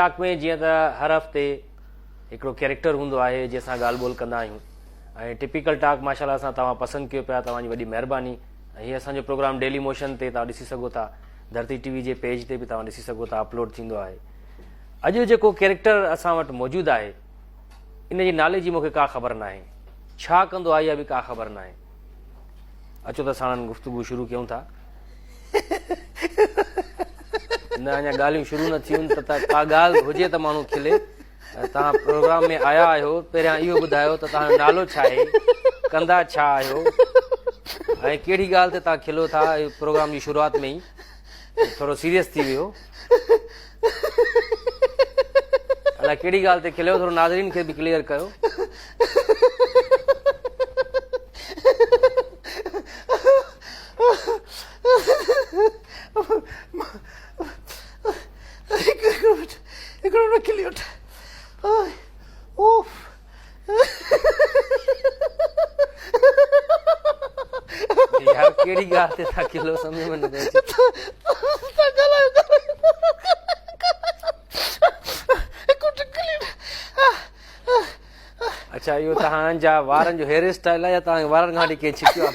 Talk में जीअं त हर हफ़्ते हिकिड़ो कैरेक्टर हूंदो आहे जंहिंसां ॻाल्हि ॿोल कंदा आहियूं ऐं टिपिकल टॉक माशाल्लाह सां तव्हां पसंदि कयो पिया, तव्हांजी वॾी महिरबानी। ऐं हीअ असांजो प्रोग्राम डेली मोशन ते तव्हां ॾिसी सघो था, धरती टीवी जे पेज ते बि तव्हां ॾिसी सघो था, अपलोड थींदो आहे। अॼु जेको कैरेक्टर असां वटि मौजूदु आहे इन जे नाले जी मूंखे का ख़बर न आहे, छा कंदो आहे इहा बि का ख़बर न आहे। अचो त साणनि गुफ़्तगू शुरू कयूं था। न अञा ॻाल्हियूं शुरू न थियूं त का ॻाल्हि हुजे त माण्हू खिले। तव्हां प्रोग्राम में आया आहियो, पहिरियां इहो ॿुधायो त तव्हांजो नालो छा आहे, कंदा छा आहियो ऐं कहिड़ी ॻाल्हि ते तव्हां खिलो था। प्रोग्राम जी शुरूआति में ई थोरो सीरियस थी वियो, अलाए कहिड़ी ॻाल्हि ते खिलियो, थोरो नाज़रीन खे बि क्लियर कयो। यार कहिड़ी ॻाल्हि ते था खिलो, सम्झ में नथो अचे। अच्छा, इहो तव्हांजा वारनि जो हेयर स्टाइल आहे या तव्हांखे वारनि खां वठी कंहिं छिकियो आहे?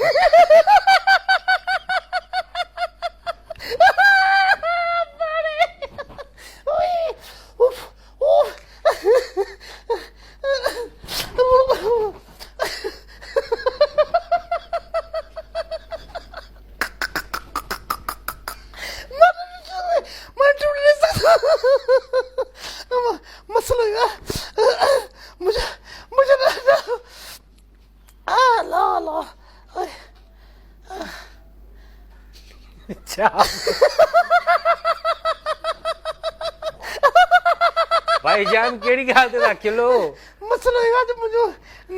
भाईजान कहिड़ी ॻाल्हि ते था खिलो? मसलो इहो आहे त मुंहिंजो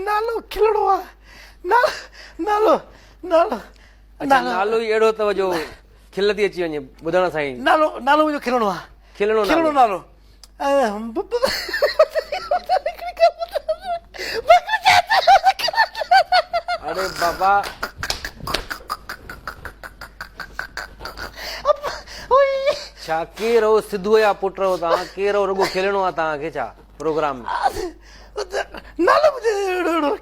नालो खिलणो आहे। नालो नालो ई अहिड़ो अथव जो खिल थी अची वञे ॿुधण सां ई। नालो मुंहिंजो खिलणो आहे, खिलणो नालो। अरे बाबा, छा केरु हो? सिधू या पुट हो तव्हां? केरु रुगो खिलणो आहे तव्हांखे छा प्रोग्राम में? नालो मुंहिंजो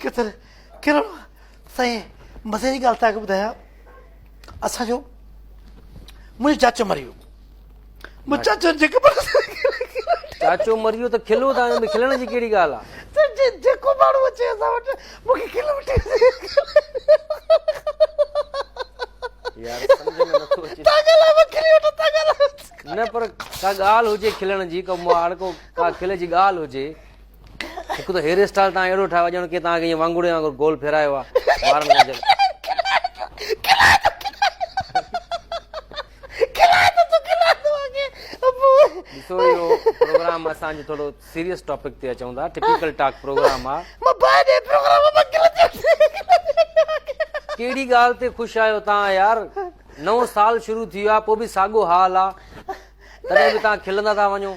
खिलणो आहे। साईं मज़े जी ॻाल्हि तव्हांखे ॿुधायां, असांजो मुंहिंजो चाचो मरी वियो। चाचो मरी वियो त खिलो तव्हां में, खिलण जी कहिड़ी ॻाल्हि आहे? जेको माण्हू अचे असां वटि मूंखे खिल यार सम्झ में नथो अचे। न पर का ॻाल्हि हुजे खिलण जी, का खिल जी ॻाल्हि हुजे। हिकु त हेयर स्टाइल तव्हां अहिड़ो ठाहियो ॼण की तव्हांखे ईअं वांगुड़े वांगुरु गोल फेरायो आहे वारनि खां। ॾिसो इहो प्रोग्राम असांजो थोरो सीरियस टॉपिक ते अचूं था, टिपिकल टॉक प्रोग्राम आहे। कहिड़ी ॻाल्हि ते ख़ुशि आहियो तव्हां यार? नओं साल शुरू थी वियो आहे, पोइ बि साॻियो हाल आहे, तॾहिं बि तव्हां खिलंदा था वञो।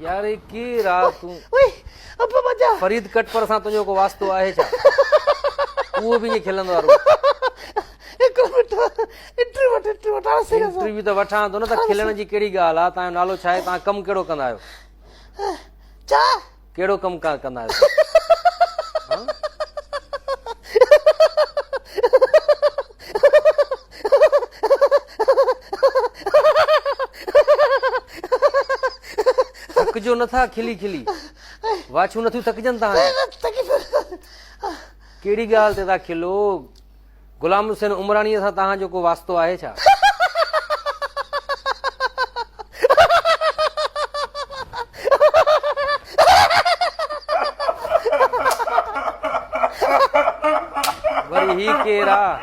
यार केरु आहे तूं? फरीद कट पर सां तुंहिंजो को वास्तो आहे छा? उहो बि ईअं खिलंदो आहे? इंटरव्यू त वठां थो न, त खिलण जी कहिड़ी ॻाल्हि आहे? तव्हांजो नालो छा आहे? तव्हां कमु कहिड़ो कंदा आहियो? कहिड़ो कमु कंदा आहियो? थकिजो नथा खिली खिली? वाछूं नथियूं थकिजनि तव्हां? कहिड़ी ॻाल्हि ते था खिलो? गुलाम हुसैन उमराणीअ सां तव्हांजो को वास्तो आहे छा? वरी ही केरु आहे?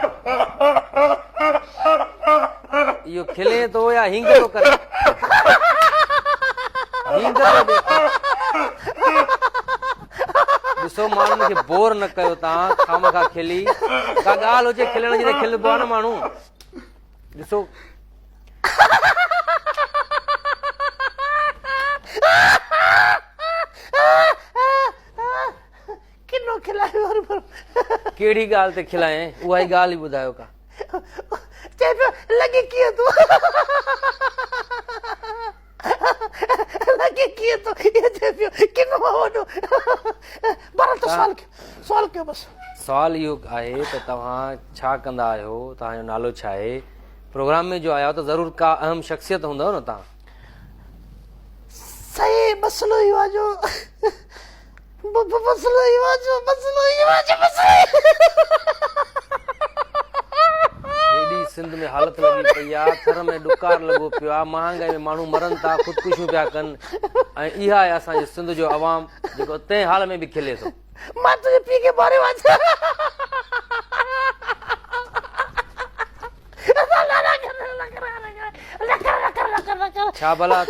इहो खिले थो या हिंग थो करे? ॾिसो माण्हुनि खे बोर न कयो तव्हां, खामखा खिली। का ॻाल्हि हुजे खिलण जी त खिलबो आहे न माण्हू। ॾिसो किनो खिलायो कहिड़ी ॻाल्हि ते खिलाए उहा ई ॻाल्हि ई ॿुधायो का चए पियो लॻे कीअं तूं लॻे कीअं तूं इहो चए पियो किनो वॾो बार त सवाल कयो बसि सवाल इहो आहे त तव्हां छा कंदा आहियो तव्हांजो नालो छा आहे प्रोग्राम में जो आया आहियो त ज़रूरु का अहम शख़्सियत हूंदव न तव्हां सही मसइलो इहो आहे जो मसइलो इहो आहे जो हेॾी सिंध में हालत लॻी पई आहे थर में ॾुकार लॻो पियो आहे महांगाई में माण्हू मरनि था ख़ुदकुशियूं पिया कनि ऐं इहा आहे असांजे सिंध जो अवाम जेको तंहिं हाल में बि खिले थो मां तुंहिंजे पीउ खे मारियो आहे छा भला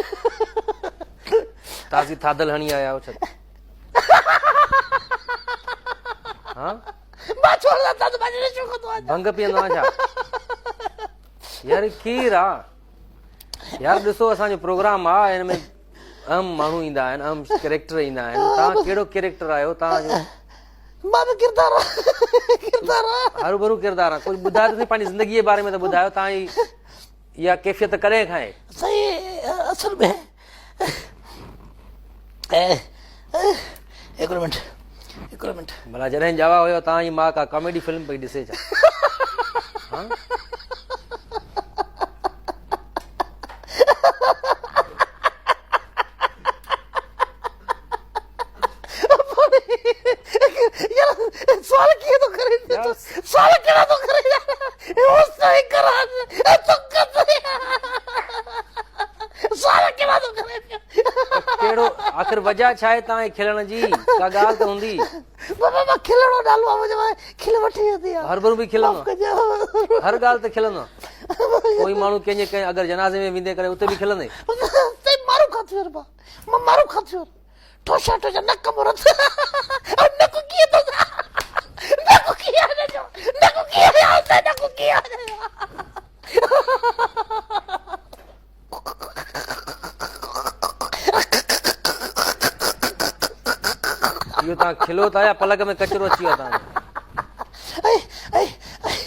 ताज़ी थाधल हणी आया आहियो छा हा भंग पीअंदो आहे छा यार खीर आहे यार ॾिसो असांजो प्रोग्राम आहे हिन में अहम माण्हू ईंदा आहिनि अहम कैरेक्टर ईंदा आहिनि तव्हां कहिड़ो कैरेक्टर आहियो तव्हांजो हरू भरू किरदार आहे कुझु ॿुधायो त पंहिंजी ज़िंदगीअ जे बारे में त ॿुधायो तव्हां इहा कैफ़ियत कॾहिं खां आहे सही असल में हिकिड़ो मिंट भला जॾहिं जवा हुयो तव्हांजी मां का कॉमेडी फिल्म पई ॾिसे छा हा सवाल कीअं थो करे सवाल कहिड़ा थो करे सवाल कहिड़ा थो करे कहिड़ो आख़िर वजह छा आहे तव्हांजे खिलण जी का ॻाल्हि त हूंदी बाबा खिलणो नालो आहे मुंहिंजो खिल वठी वेंदी आहे हर भरू बि खिलंदो हर ॻाल्हि ते खिलंदो कोई माण्हू कंहिंजे कंहिं अगरि जनाज़े में वेंदे करे उते बि खिलंदे मारू खातो मां मारू खातो ठोशा नक मुरत नक कीअं थो नक कीअं इहो तव्हां खिलो था या पलक में कचिरो अची वियो तव्हांजो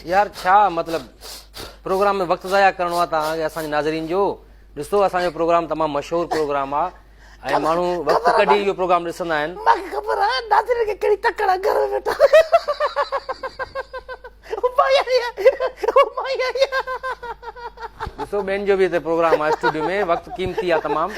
यार छा मतिलबु प्रोग्राम में वक़्तु ज़ाया करिणो आहे तव्हांखे असांजे नाज़रीन जो ॾिसो असांजो प्रोग्राम तमामु मशहूरु प्रोग्राम आहे ऐं माण्हू वक़्तु कढी इहो प्रोग्राम ॾिसंदा आहिनि मूंखे ख़बर आहे नाज़रीन खे कहिड़ी तकड़ आहे घर में वेठा ॾिसो ॿियनि जो बि हिते प्रोग्राम आहे स्टूडियो में वक़्तु क़ीमती आहे तमामु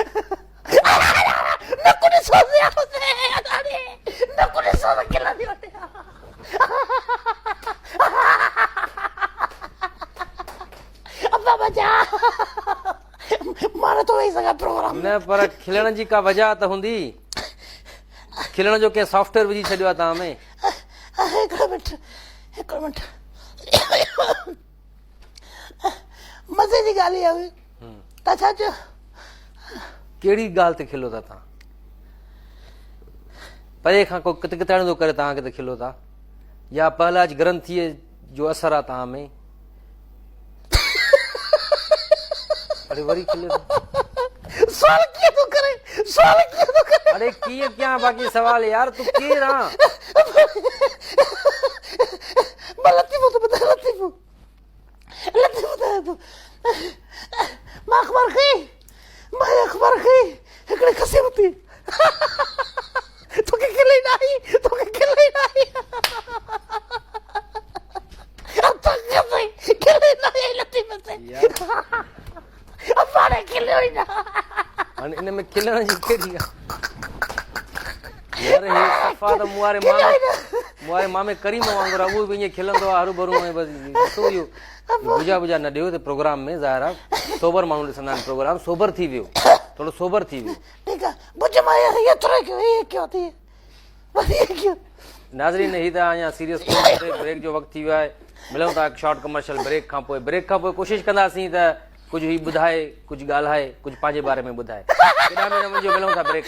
न पर खिलण जी का वजह त हूंदी खिलण जो कंहिं सॉफ्टवेयर विझी छॾियो आहे तव्हां में हिकिड़ो मिंट मज़े जी ॻाल्हि आहे तव्हां छा चयो कहिड़ी ॻाल्हि ते खिलो था तव्हां परे खां को किथे किथाण थो करे तव्हां किथे खिलो था या पहलाज ग्रंथीअ जो असर आहे तव्हां में अरे वरी खिले सवाल कीअं थो करे अरे कीअं कयां बाक़ी सवाल यार तूं केरु आहे लतीफ़ो थो ॿुधाए लतीफ़ो ॿुधाए थो मां अख़बार खई हिकिड़े खसे वरिती तोखे खिले न आई इन में खिलण जी कहिड़ी यार हे सफ़ा त मुआरे मामे करीम वांगुरु आहे उहो बि ईअं खिलंदो आहे हरू भरू ऐं बसि ॾिसो इहो बुझा न ॾियो त प्रोग्राम में ज़ाहिर आहे सोबर माण्हू ॾिसंदा आहिनि प्रोग्राम सोबर थी वियो थोरो सोबर थी वियो नाज़रीन ही त अञा सीरियस ब्रेक जो वक़्तु थी वियो आहे मिलूं था शॉर्ट कमर्शियल ब्रेक खां पोइ कोशिशि कंदासीं त कुझु ही ॿुधाए कुझु ॻाल्हाए कुझु पंहिंजे बारे में ॿुधाए केॾा में न वञिजो मिलूं था ब्रेक